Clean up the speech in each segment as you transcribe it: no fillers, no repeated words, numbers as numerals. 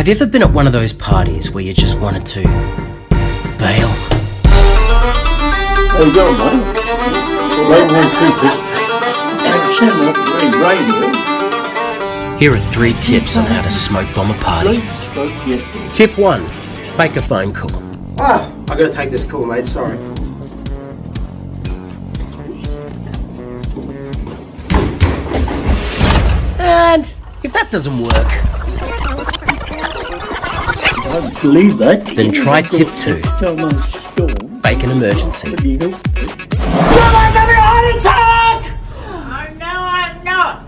Have you ever been at one of those parties where you just wanted to bail? There you go, mate. Right one toothpick. Send up the radio. Here are 3 tips on how to smoke bomb a party. Tip 1. Fake a phone call. Ah, I gotta take this call, mate, sorry. And if that doesn't work, I don't believe that. then try tip 2. Fake an emergency. Someone's having a heart attack! Oh, no, I'm not.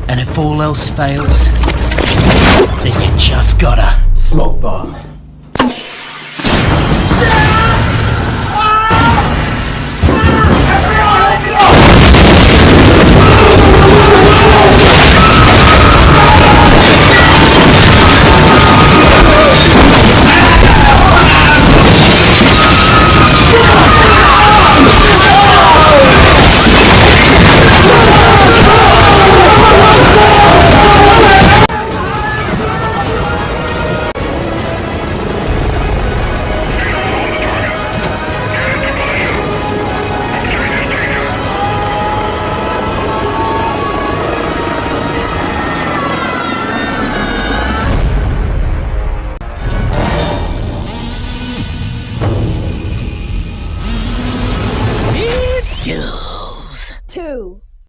And if all else fails, then you just gotta Smoke bomb.